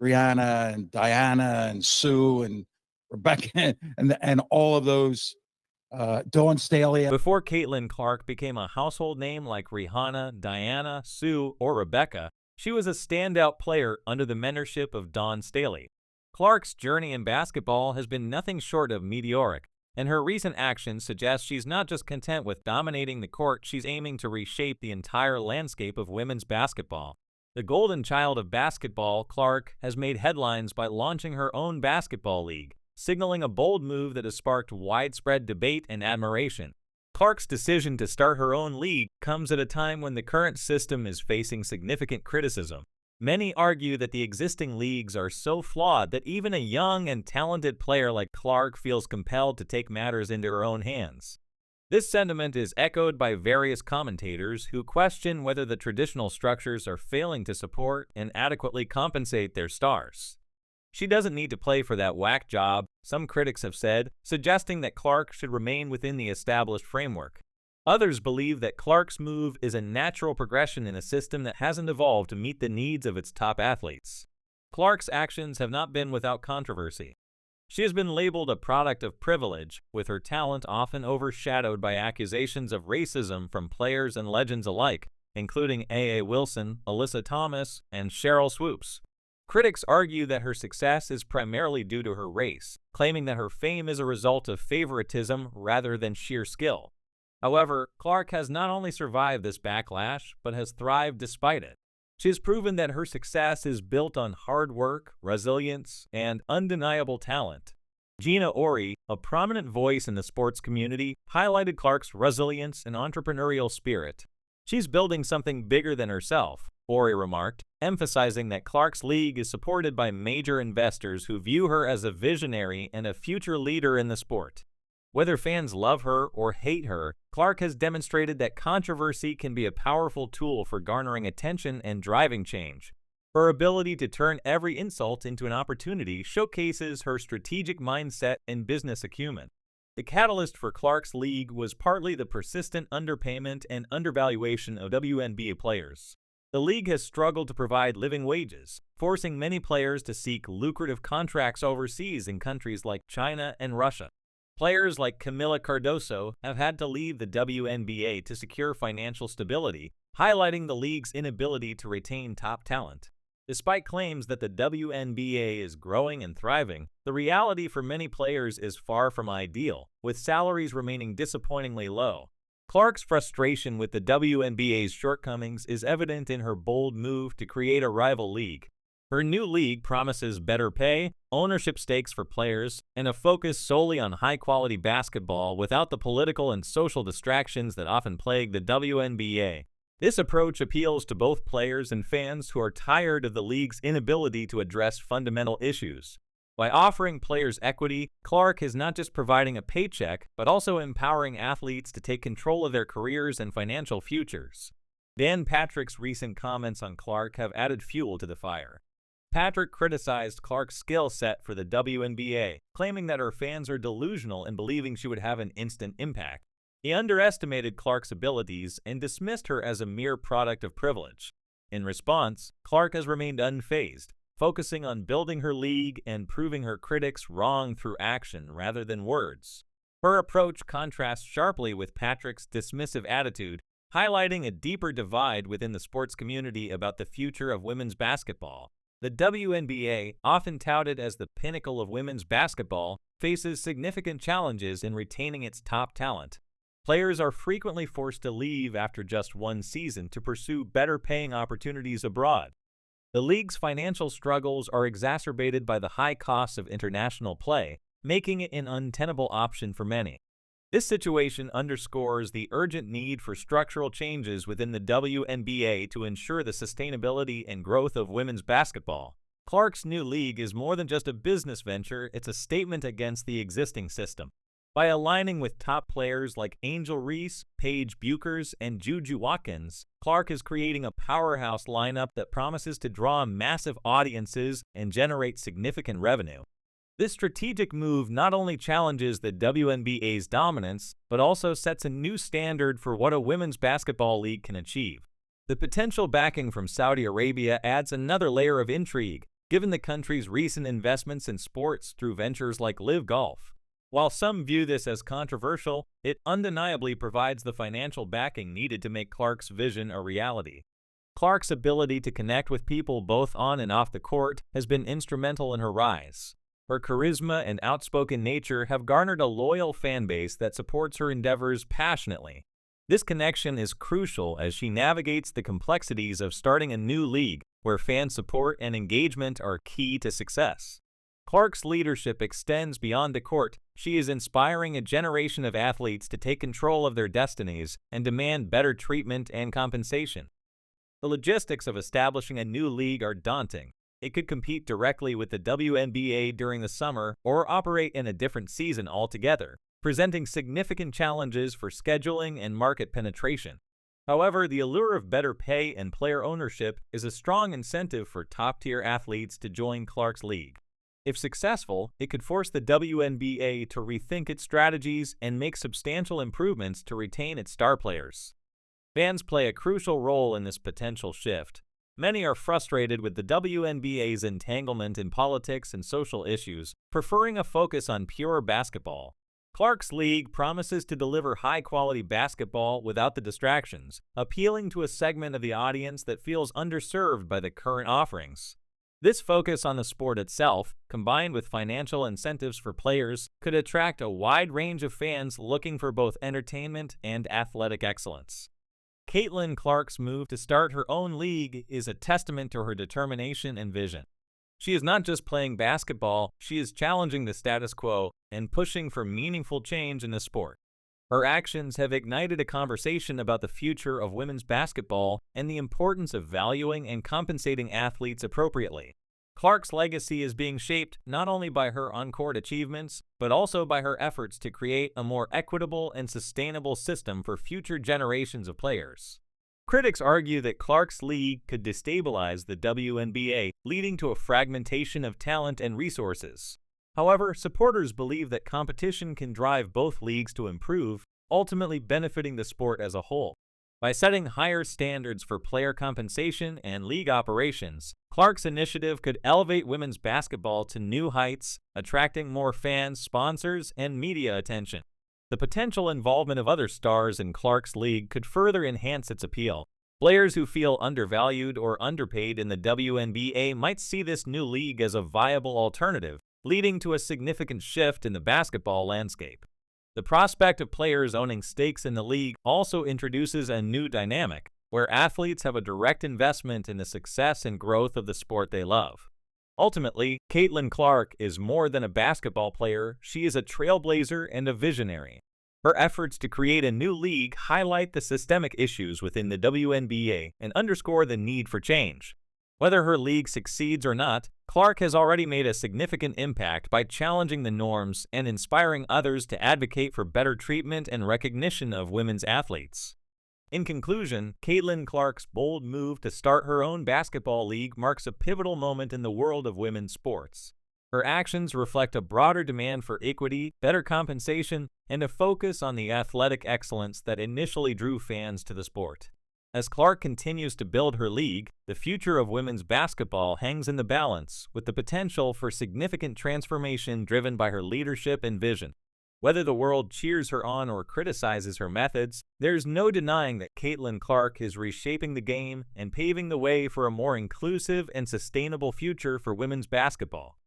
Rihanna and Diana and Sue and Rebecca and all of those, Dawn Staley. Before Caitlin Clark became a household name like Rihanna, Diana, Sue, or Rebecca, she was a standout player under the mentorship of Dawn Staley. Clark's journey in basketball has been nothing short of meteoric, and her recent actions suggest she's not just content with dominating the court, she's aiming to reshape the entire landscape of women's basketball. The golden child of basketball, Clark has made headlines by launching her own basketball league, signaling a bold move that has sparked widespread debate and admiration. Clark's decision to start her own league comes at a time when the current system is facing significant criticism. Many argue that the existing leagues are so flawed that even a young and talented player like Clark feels compelled to take matters into her own hands. This sentiment is echoed by various commentators who question whether the traditional structures are failing to support and adequately compensate their stars. She doesn't need to play for that whack job, some critics have said, suggesting that Clark should remain within the established framework. Others believe that Clark's move is a natural progression in a system that hasn't evolved to meet the needs of its top athletes. Clark's actions have not been without controversy. She has been labeled a product of privilege, with her talent often overshadowed by accusations of racism from players and legends alike, including A.A. Wilson, Alyssa Thomas, and Sheryl Swoopes. Critics argue that her success is primarily due to her race, claiming that her fame is a result of favoritism rather than sheer skill. However, Clark has not only survived this backlash, but has thrived despite it. She has proven that her success is built on hard work, resilience, and undeniable talent. Gina Ori, a prominent voice in the sports community, highlighted Clark's resilience and entrepreneurial spirit. "She's building something bigger than herself," Ori remarked, emphasizing that Clark's league is supported by major investors who view her as a visionary and a future leader in the sport. Whether fans love her or hate her, Clark has demonstrated that controversy can be a powerful tool for garnering attention and driving change. Her ability to turn every insult into an opportunity showcases her strategic mindset and business acumen. The catalyst for Clark's league was partly the persistent underpayment and undervaluation of WNBA players. The league has struggled to provide living wages, forcing many players to seek lucrative contracts overseas in countries like China and Russia. Players like Camila Cardoso have had to leave the WNBA to secure financial stability, highlighting the league's inability to retain top talent. Despite claims that the WNBA is growing and thriving, the reality for many players is far from ideal, with salaries remaining disappointingly low. Clark's frustration with the WNBA's shortcomings is evident in her bold move to create a rival league. Her new league promises better pay, ownership stakes for players, and a focus solely on high-quality basketball without the political and social distractions that often plague the WNBA. This approach appeals to both players and fans who are tired of the league's inability to address fundamental issues. By offering players equity, Clark is not just providing a paycheck, but also empowering athletes to take control of their careers and financial futures. Dan Patrick's recent comments on Clark have added fuel to the fire. Patrick criticized Clark's skill set for the WNBA, claiming that her fans are delusional in believing she would have an instant impact. He underestimated Clark's abilities and dismissed her as a mere product of privilege. In response, Clark has remained unfazed, focusing on building her league and proving her critics wrong through action rather than words. Her approach contrasts sharply with Patrick's dismissive attitude, highlighting a deeper divide within the sports community about the future of women's basketball. The WNBA, often touted as the pinnacle of women's basketball, faces significant challenges in retaining its top talent. Players are frequently forced to leave after just one season to pursue better-paying opportunities abroad. The league's financial struggles are exacerbated by the high costs of international play, making it an untenable option for many. This situation underscores the urgent need for structural changes within the WNBA to ensure the sustainability and growth of women's basketball. Clark's new league is more than just a business venture, it's a statement against the existing system. By aligning with top players like Angel Reese, Paige Buchers, and Juju Watkins, Clark is creating a powerhouse lineup that promises to draw massive audiences and generate significant revenue. This strategic move not only challenges the WNBA's dominance, but also sets a new standard for what a women's basketball league can achieve. The potential backing from Saudi Arabia adds another layer of intrigue, given the country's recent investments in sports through ventures like Live Golf. While some view this as controversial, it undeniably provides the financial backing needed to make Clark's vision a reality. Clark's ability to connect with people both on and off the court has been instrumental in her rise. Her charisma and outspoken nature have garnered a loyal fan base that supports her endeavors passionately. This connection is crucial as she navigates the complexities of starting a new league where fan support and engagement are key to success. Clark's leadership extends beyond the court. She is inspiring a generation of athletes to take control of their destinies and demand better treatment and compensation. The logistics of establishing a new league are daunting. It could compete directly with the WNBA during the summer or operate in a different season altogether, presenting significant challenges for scheduling and market penetration. However, the allure of better pay and player ownership is a strong incentive for top-tier athletes to join Clark's league. If successful, it could force the WNBA to rethink its strategies and make substantial improvements to retain its star players. Fans play a crucial role in this potential shift. Many are frustrated with the WNBA's entanglement in politics and social issues, preferring a focus on pure basketball. Clark's league promises to deliver high-quality basketball without the distractions, appealing to a segment of the audience that feels underserved by the current offerings. This focus on the sport itself, combined with financial incentives for players, could attract a wide range of fans looking for both entertainment and athletic excellence. Caitlin Clark's move to start her own league is a testament to her determination and vision. She is not just playing basketball, she is challenging the status quo and pushing for meaningful change in the sport. Her actions have ignited a conversation about the future of women's basketball and the importance of valuing and compensating athletes appropriately. Clark's legacy is being shaped not only by her on-court achievements, but also by her efforts to create a more equitable and sustainable system for future generations of players. Critics argue that Clark's league could destabilize the WNBA, leading to a fragmentation of talent and resources. However, supporters believe that competition can drive both leagues to improve, ultimately benefiting the sport as a whole. By setting higher standards for player compensation and league operations, Clark's initiative could elevate women's basketball to new heights, attracting more fans, sponsors, and media attention. The potential involvement of other stars in Clark's league could further enhance its appeal. Players who feel undervalued or underpaid in the WNBA might see this new league as a viable alternative, leading to a significant shift in the basketball landscape. The prospect of players owning stakes in the league also introduces a new dynamic, where athletes have a direct investment in the success and growth of the sport they love. Ultimately, Caitlin Clark is more than a basketball player, she is a trailblazer and a visionary. Her efforts to create a new league highlight the systemic issues within the WNBA and underscore the need for change. Whether her league succeeds or not, Clark has already made a significant impact by challenging the norms and inspiring others to advocate for better treatment and recognition of women's athletes. In conclusion, Caitlin Clark's bold move to start her own basketball league marks a pivotal moment in the world of women's sports. Her actions reflect a broader demand for equity, better compensation, and a focus on the athletic excellence that initially drew fans to the sport. As Clark continues to build her league, the future of women's basketball hangs in the balance, with the potential for significant transformation driven by her leadership and vision. Whether the world cheers her on or criticizes her methods, there's no denying that Caitlin Clark is reshaping the game and paving the way for a more inclusive and sustainable future for women's basketball.